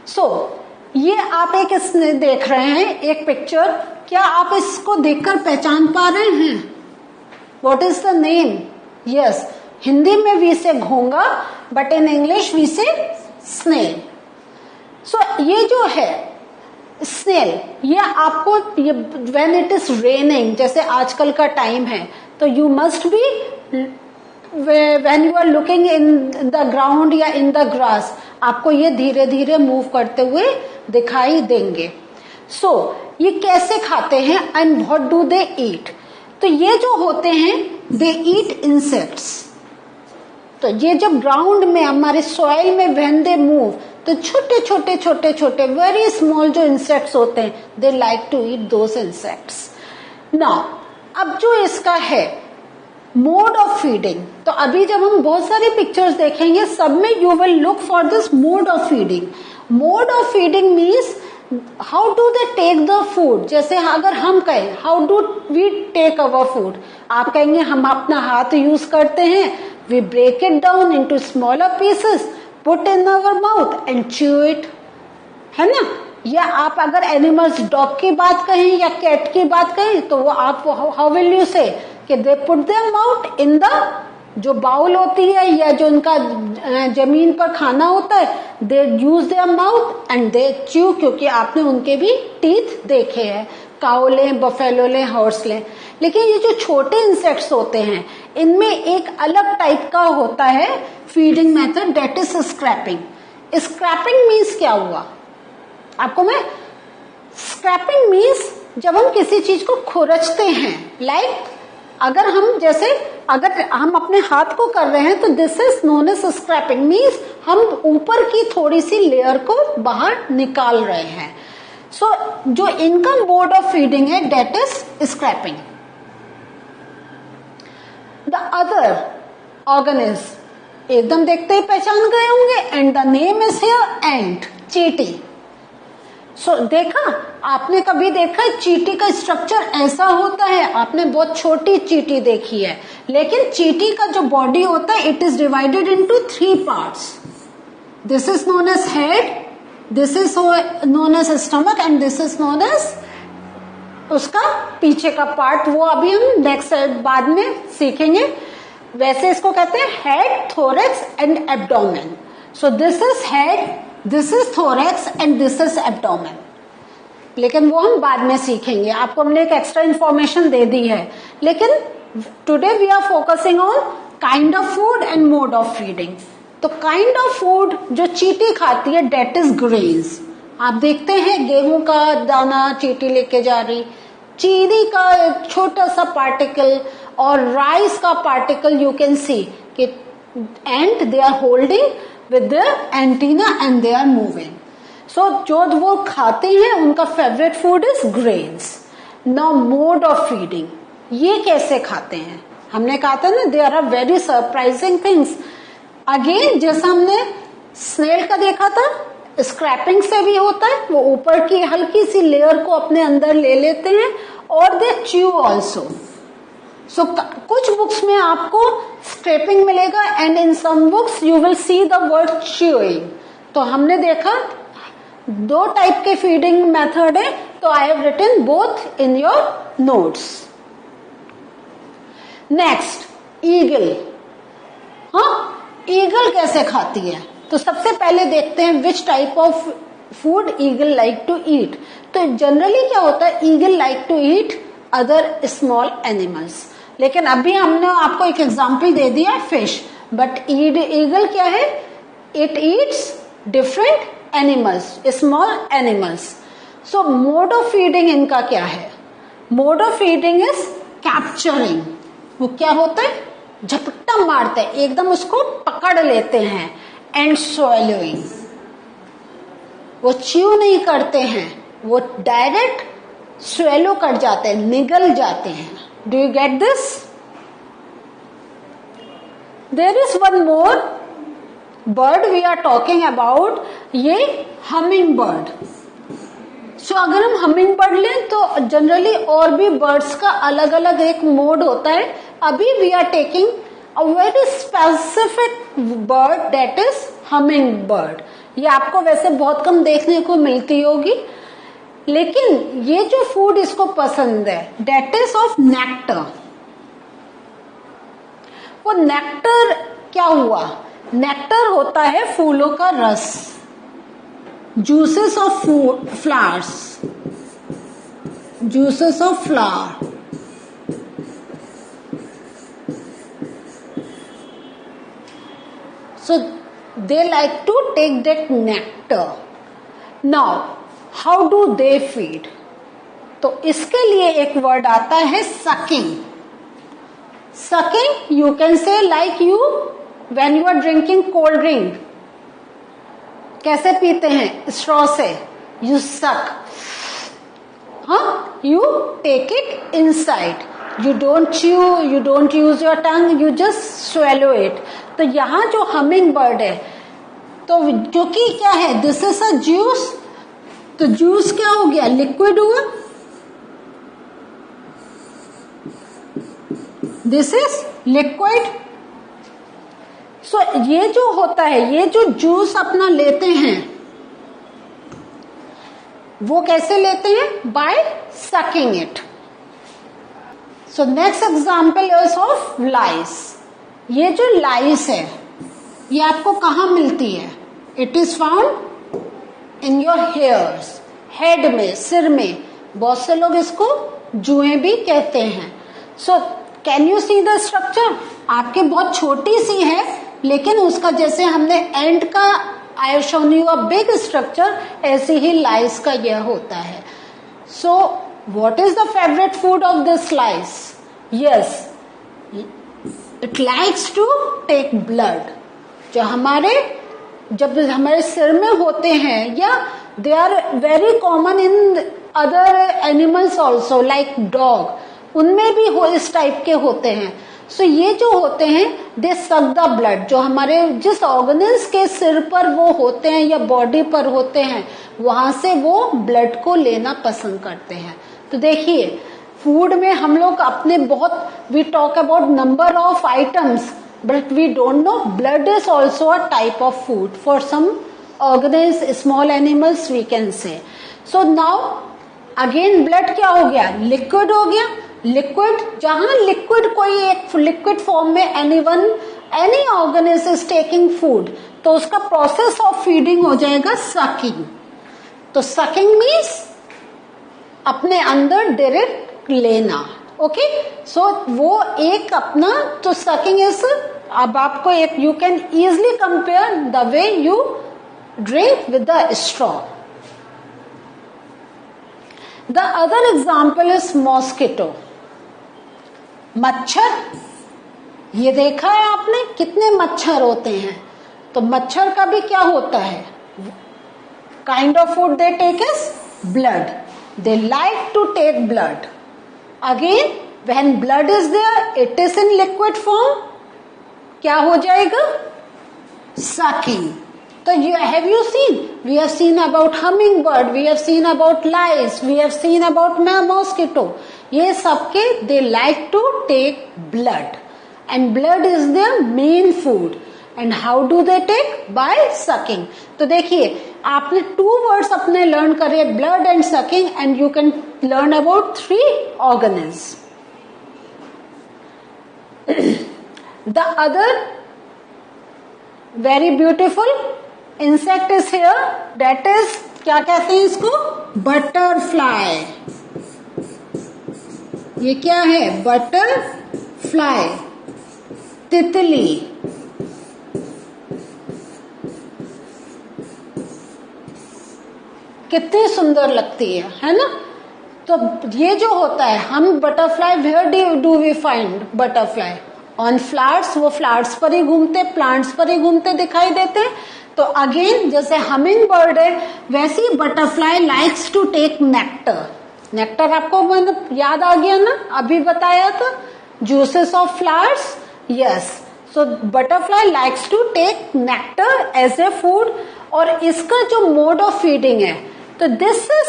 सो ये आप एक इसमें देख रहे हैं एक पिक्चर, क्या आप इसको देखकर पहचान पा रहे हैं? What is the name? Yes, Hindi में वी से घोंगा, बट इन इंग्लिश वी से स्नेल. सो ये जो है स्नेल, ये आपको व्हेन इट इज रेनिंग, जैसे आजकल का टाइम है, तो you must be when you are looking in the ground या इन द ग्रास, आपको ये धीरे धीरे मूव करते हुए दिखाई देंगे. सो ये कैसे खाते हैं एंड व्हाट डू दे ईट? तो ये जो होते हैं दे ईट इंसेक्ट्स. तो ये जब ग्राउंड में हमारे सॉइल में व्हेन दे मूव, तो छोटे छोटे छोटे छोटे वेरी स्मॉल जो इंसेक्ट्स होते हैं, they like to eat those insects. Now अब जो इसका है मोड ऑफ फीडिंग, तो अभी जब हम बहुत सारी पिक्चर्स देखेंगे सब में you will look for this mode of feeding. Mode of feeding means how do they take the food. जैसे अगर हम कहें how do we take our food, आप कहेंगे हम अपना हाथ यूज करते हैं, we break it down into smaller pieces, put in our mouth and chew it, है ना. या आप अगर एनिमल्स डॉग की बात कहें या कैट की बात कहें, तो वो आप हाउ विल यू से कि they put their mouth in the जो बाउल होती है या जो उनका जमीन पर खाना होता है, they use their mouth and they chew, क्योंकि आपने उनके भी टीथ देखे हैं, काऊ लें, बफेलो लें, हॉर्स लें. लेकिन ये जो छोटे इंसेक्ट्स होते हैं इनमें एक अलग टाइप का होता है feeding method, that is scraping. Scraping means क्या हुआ आपको मैं, स्क्रैपिंग मीन्स जब हम किसी चीज को खुरचते हैं, लाइक अगर हम जैसे अगर हम अपने हाथ को कर रहे हैं तो this is known as scraping, means हम ऊपर की थोड़ी सी लेयर को बाहर निकाल रहे हैं. सो जो इनका मोड ऑफ फीडिंग है that is scraping. The other organism एकदम देखते ही पहचान गए होंगे, and the name is here ant, चींटी. सो देखा आपने कभी देखा चींटी का स्ट्रक्चर ऐसा होता है, आपने बहुत छोटी चींटी देखी है, लेकिन चींटी का जो बॉडी होता है it is divided into 3 parts. This is known as head, this is known as stomach and this is known as उसका पीछे का पार्ट. वो अभी हम नेक्स्ट बाद में सीखेंगे. वैसे इसको कहते हैं head, thorax and abdomen. So this is head, this is thorax and this is abdomen. लेकिन वो हम बाद में सीखेंगे, आपको हमने एक एक्स्ट्रा इंफॉर्मेशन दे दी है. लेकिन today we are focusing on kind of food and mode of feeding. तो काइंड ऑफ फूड जो चींटी खाती है दैट इज ग्रेन्स. आप देखते हैं गेहूं का दाना चींटी लेके जा रही, चीनी का एक छोटा सा पार्टिकल और राइस का पार्टिकल यू कैन सी कि and they are holding with their antenna and they are moving. So जो वो खाते हैं उनका favourite food is grains. Now mode of feeding, ये कैसे खाते हैं? हमने कहा था ना there are very surprising things. Again जैसा हमने स्नेल का देखा था, स्क्रैपिंग से भी होता है, वो ऊपर की हल्की सी लेयर को अपने अंदर ले लेते हैं और दे च्यू ऑल्सो. सो कुछ बुक्स में आपको स्क्रैपिंग मिलेगा and in some books you will see the word chewing. तो हमने देखा 2 टाइप के फीडिंग मेथड है, तो I have written both in your notes. Next eagle. हाँ, ईगल कैसे खाती है? तो सबसे पहले देखते हैं which type of food eagle like to eat. तो जनरली क्या होता है, eagle like to eat other small animals. लेकिन अभी हमने आपको एक एग्जाम्पल दे दिया फिश, बट ईगल क्या है, it eats different animals, small animals. So mode of feeding इनका क्या है? Mode of feeding is capturing. वो क्या होता है, झपट्टा मारते हैं, एकदम उसको पकड़ लेते हैं. एंड स्वैलोइंग, वो च्यू नहीं करते हैं, वो डायरेक्ट स्वेलो कर जाते हैं, निगल जाते हैं. Do you get this? There is one more bird we are talking about, ये हमिंग बर्ड. सो अगर हम हमिंग बर्ड लें तो जनरली और भी बर्ड्स का अलग अलग एक मोड होता है. अभी we are taking a very specific bird that is humming bird. ये आपको वैसे बहुत कम देखने को मिलती होगी, लेकिन ये जो फूड इसको पसंद है, डेट इज ऑफ नेक्टर। वो नेक्टर क्या हुआ? नेक्टर होता है फूलों का रस, juices of flowers, juices of flower. So they like to take that nectar. Now how do they feed? तो इसके लिए एक वर्ड आता है sucking. Sucking you can say like you when you are drinking cold drink. कैसे पीते हैं? straw से. You suck. You take it inside. You don't chew, you don't use your tongue, you just swallow it. तो यहाँ जो humming bird है, तो जो कि क्या है, दिस इज अ जूस, तो जूस क्या हो गया? लिक्विड हुआ. This is liquid. सो ये जो होता है, ये जो जूस अपना लेते हैं, वो कैसे लेते हैं? By sucking it. So next example is of lice. ये जो लाइस है, ये आपको कहाँ मिलती है? It is found in your hairs, head में, सिर में. बहुत से लोग इसको जुएं भी कहते हैं. So can you see the structure? आपके बहुत छोटी सी है, लेकिन उसका जैसे हमने एंड का I have shown you a big structure, ऐसे ही lice का यह होता है. So what is the favorite food of this lice? Yes, it likes to take blood. जब हमारे सिर में होते हैं, या they are very common in other animals also like dog, उनमें भी इस टाइप के होते हैं. सो ये जो होते हैं, दे सक द ब्लड. जो हमारे जिस ऑर्गेन्स के सिर पर वो होते हैं या बॉडी पर होते हैं, वहां से वो ब्लड को लेना पसंद करते हैं. तो देखिए, फूड में हम लोग अपने बहुत, we talk about number of items, but we don't know blood is also a type of food for some organs, small animals we can say. So now again blood क्या हो गया? लिक्विड हो गया. लिक्विड, जहां liquid कोई एक liquid form में any organism is taking food, तो उसका प्रोसेस ऑफ फीडिंग हो जाएगा सकिंग. तो सकिंग मीन्स अपने अंदर डायरेक्ट लेना. ओके, सो वो एक अपना, तो सकिंग इज, अब आपको एक, you can easily compare the way you drink with the straw. The other example is mosquito. मच्छर, ये देखा है आपने कितने मच्छर होते हैं. तो मच्छर का भी क्या होता है? Kind of food they take is blood. They like to take blood. Again when blood is there, it is in liquid form. क्या हो जाएगा? सकिंग. तो have you seen? We have seen about hummingbird, we have seen about lice, we have seen about mosquito. ये सबके they like to take blood, and blood is their main food. And how do they take? By sucking. तो देखिए, आपने 2 words अपने learn करे, blood and sucking, and you can learn about 3 organisms. The other very beautiful insect is here, that is, क्या कहते हैं इसको? Butterfly. ये क्या है? बटरफ्लाई, तितली. कितनी सुंदर लगती है ना? तो ये जो होता है, हम butterfly, where do we find butterfly? On flowers. वो फ्लावर्स पर ही घूमते, प्लांट्स पर ही घूमते दिखाई देते हैं. तो अगेन जैसे हमिंग बर्ड है, वैसे ही butterfly likes to take nectar. Nectar आपको मतलब याद आ गया ना, अभी बताया था, juices of flowers. Yes, so butterfly likes to take nectar as a food. और इसका जो मोड ऑफ फीडिंग है, तो this is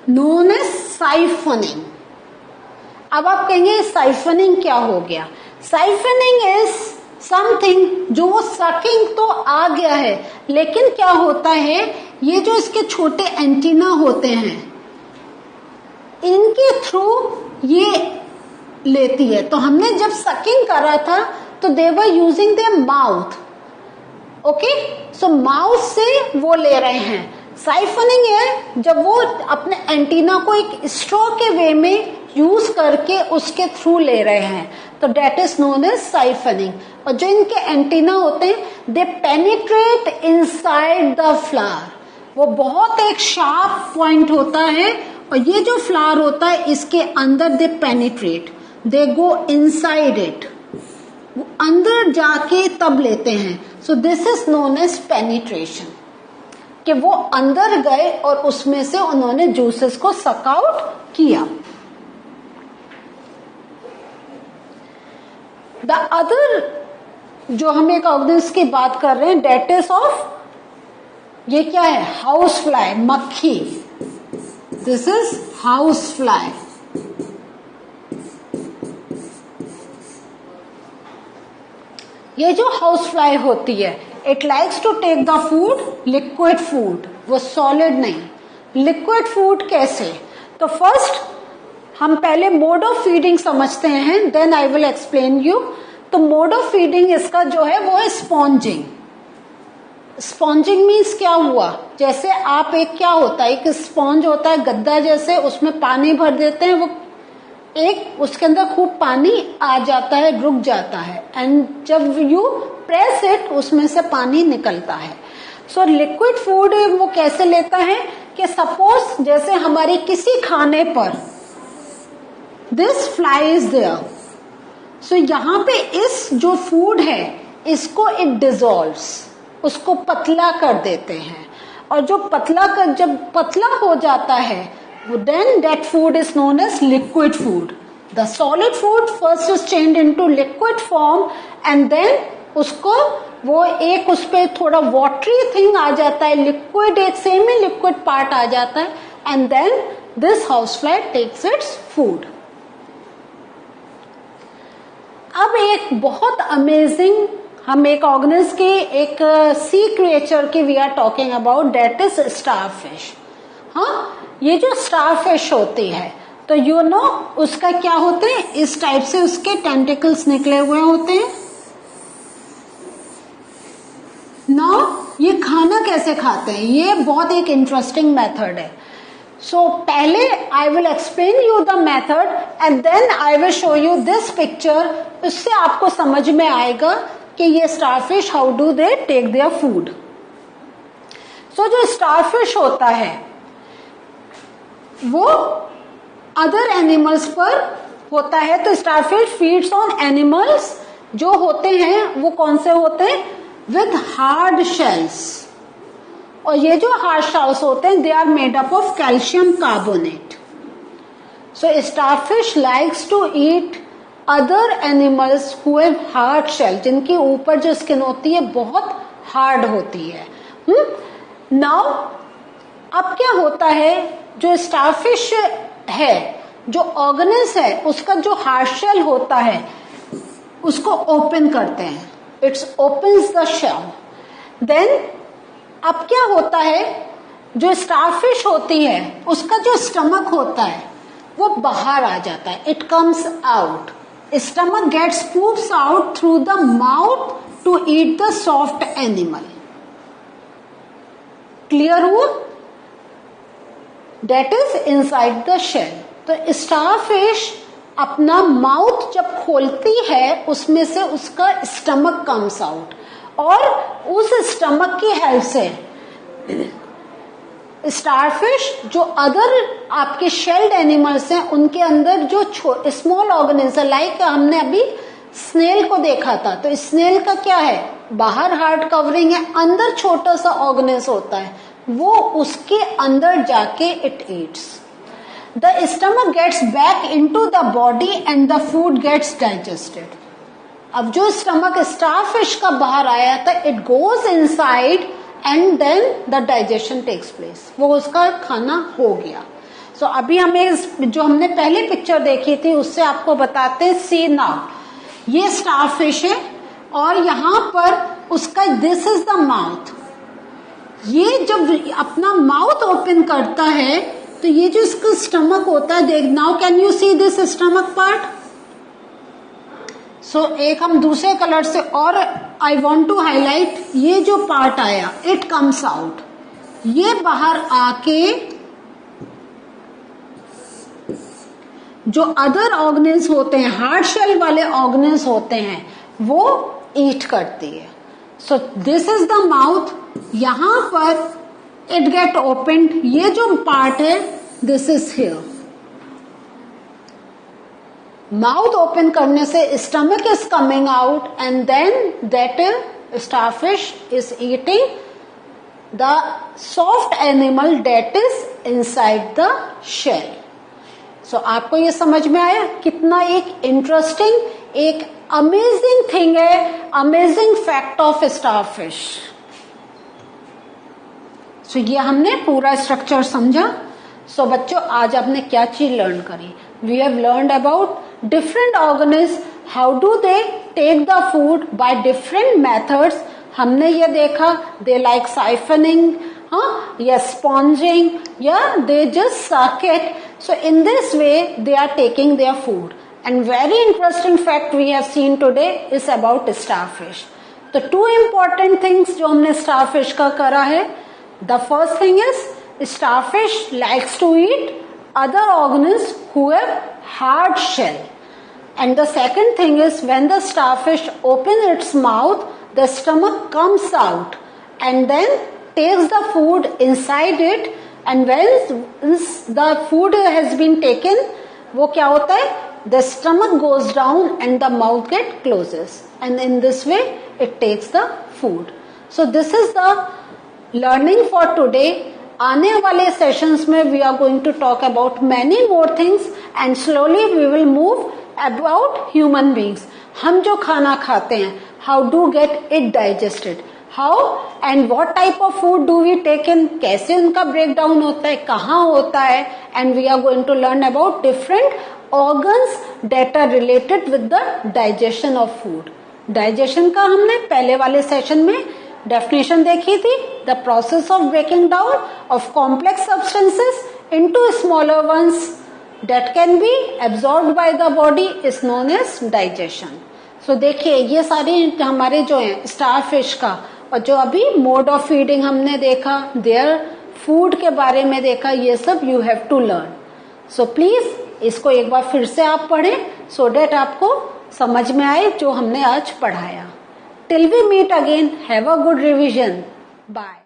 known as siphoning. अब आप कहेंगे साइफनिंग क्या हो गया? साइफनिंग इज समथिंग जो वो सकिंग तो आ गया है, लेकिन क्या होता है, ये जो इसके छोटे एंटीना होते हैं इनके थ्रू ये लेती है। तो हमने जब सकिंग करा था तो they were using their mouth, okay, so mouth से वो ले रहे हैं। साइफनिंग है जब वो अपने एंटीना को एक स्ट्रॉ के वे में यूज करके उसके थ्रू ले रहे हैं, तो that is known as siphoning. और जो इनके एंटीना होते हैं they penetrate inside the flower, वो बहुत एक शार्प पॉइंट होता है, और ये जो फ्लावर होता है इसके अंदर they penetrate, they go inside it, वो अंदर जाके तब लेते हैं। So this is known as penetration, कि वो अंदर गए और उसमें से उन्होंने जूसेस को सक आउट किया। द अदर जो हम एक ऑर्गेनिज्म की बात कर रहे हैं डेट इज ऑफ, ये क्या है, हाउस फ्लाई, मक्खी। This is house fly. ये जो हाउस फ्लाई होती है it likes to take the food, liquid food, वो सॉलिड नहीं। लिक्विड फूड कैसे, तो फर्स्ट हम पहले मोड ऑफ फीडिंग समझते हैं, then I will explain you. तो मोड ऑफ फीडिंग इसका जो है वो है स्पॉन्जिंग। स्पॉन्जिंग मीन्स क्या हुआ, जैसे आप एक क्या होता है, एक स्पॉन्ज होता है गद्दा जैसे, उसमें पानी भर देते हैं, वो एक उसके अंदर खूब पानी आ जाता है, रुक जाता है, एंड जब यू प्रेस इट उसमें से पानी निकलता है। सो लिक्विड फूड वो कैसे लेता है कि सपोज जैसे हमारे किसी खाने पर दिस फ्लाई इज देयर, सो यहाँ पे इस जो फूड है इसको इट डिजोल्व्स, उसको पतला कर देते हैं, और जो जब पतला हो जाता है then that food is known as liquid food. The solid food first is changed into liquid form and then उसको वो एक उस पे थोड़ा watery thing आ जाता है, liquid एक semi liquid part आ जाता है, and then this housefly takes its food. अब एक बहुत अमेजिंग हम एक ऑर्गेनिज्म के एक सी क्रिएचर की we are talking about, that is starfish. हाँ, ये जो स्टारफिश होती है तो यू नो उसका क्या होते हैं, इस टाइप से उसके टेंटिकल्स निकले हुए होते हैं। नाउ ये खाना कैसे खाते हैं, ये बहुत एक इंटरेस्टिंग मेथड है। सो पहले I will explain you the method and then I will show you this picture, उससे आपको समझ में आएगा कि ये starfish how do they take their food. So जो स्टारफिश होता है वो अदर एनिमल्स पर होता है, तो स्टारफिश फीड्स ऑन एनिमल्स जो होते हैं वो कौन से होते हैं, विद हार्ड शेल्स, और ये जो हार्ड शेल्स होते हैं they are made up of calcium carbonate. So starfish likes to eat other animals who have hard shell, जिनके ऊपर जो स्किन होती है बहुत हार्ड होती है। नाउ अब क्या होता है, जो स्टारफिश है, जो ऑर्गेनिज्म है, उसका जो हार्ड शेल होता है उसको ओपन करते हैं, it's opens the shell. Then अब क्या होता है, जो स्टारफिश होती है उसका जो स्टमक होता है वो बाहर आ जाता है, it comes out, stomach gets pops out through the mouth to eat the soft animal. Clear हुआ, that is inside the shell. तो स्टारफिश अपना माउथ जब खोलती है उसमें से उसका स्टमक कम्स आउट, और उस स्टमक की हेल्प से स्टारफिश जो अदर आपके शेल्ड एनिमल्स हैं उनके अंदर जो स्मॉल ऑर्गेनिज्म, लाइक हमने अभी स्नेल को देखा था, तो स्नेल का क्या है, बाहर हार्ड कवरिंग है, अंदर छोटा सा ऑर्गेनिज्म होता है, वो उसके अंदर जाके it eats. The stomach gets back into the body and the food gets digested. अब जो स्टमक स्टारफिश का बाहर आया था it goes inside and then the digestion takes place, वो उसका खाना हो गया। सो अभी हमें जो हमने पहले पिक्चर देखी थी उससे आपको बताते हैं, सी नाउ ये स्टारफिश है, और यहाँ पर उसका दिस इज द माउथ। ये जब अपना माउथ ओपन करता है तो ये जो इसका स्टमक होता है, देख now can you see this stomach part. So एक हम दूसरे कलर से, और आई वॉन्ट टू हाईलाइट ये जो पार्ट आया, इट कम्स आउट, ये बाहर आके जो अदर ऑर्गन्स होते हैं, हार्ड शेल वाले ऑर्गन्स होते हैं, वो ईट करती है। So this is the mouth. यहां पर इट गेट ओपन्ड, ये जो पार्ट है this is here. Mouth open करने से stomach is coming out and then that starfish is eating the soft animal that is inside the shell. So आपको ये समझ में आया कितना एक इंटरेस्टिंग, एक अमेजिंग थिंग है, amazing fact of starfish. So ये हमने पूरा स्ट्रक्चर समझा। सो बच्चों आज आपने क्या चीज लर्न करी? We have learned about different organs, how do they take the food by different methods. हमने ये देखा दे लाइक साइफनिंग, या sponging, yeah, they just suck it. So in this way they are taking their food. And very interesting fact we have seen today is about starfish. The two important things जो हमने starfish का करा है, the first thing is starfish likes to eat other organisms who have hard shell. And the second thing is when the starfish opens its mouth, the stomach comes out and then takes the food inside it, and when the food has been taken, वो क्या होता है? The stomach goes down and the mouth get closes, and in this way it takes the food. So this is the learning for today. आने वाले sessions में we are going to talk about many more things and slowly we will move about human beings. हम जो खाना खाते हैं, how do get it digested? How and what type of food do we take in? कैसे उनका breakdown होता है, कहाँ होता है, and we are going to learn about different organs that are related with the digestion of food. Digestion का हमने पहले वाले सेशन में definition देखी थी. The process of breaking down of complex substances into smaller ones that can be absorbed by the body is known as digestion. So देखिए ये सारे हमारे जो हैं starfish का, और जो अभी मोड ऑफ फीडिंग हमने देखा, देयर फूड के बारे में देखा, ये सब you have to learn. So please इसको एक बार फिर से आप पढ़ें सो डेट आपको समझ में आए जो हमने आज पढ़ाया. Till we meet again, have a good revision. Bye.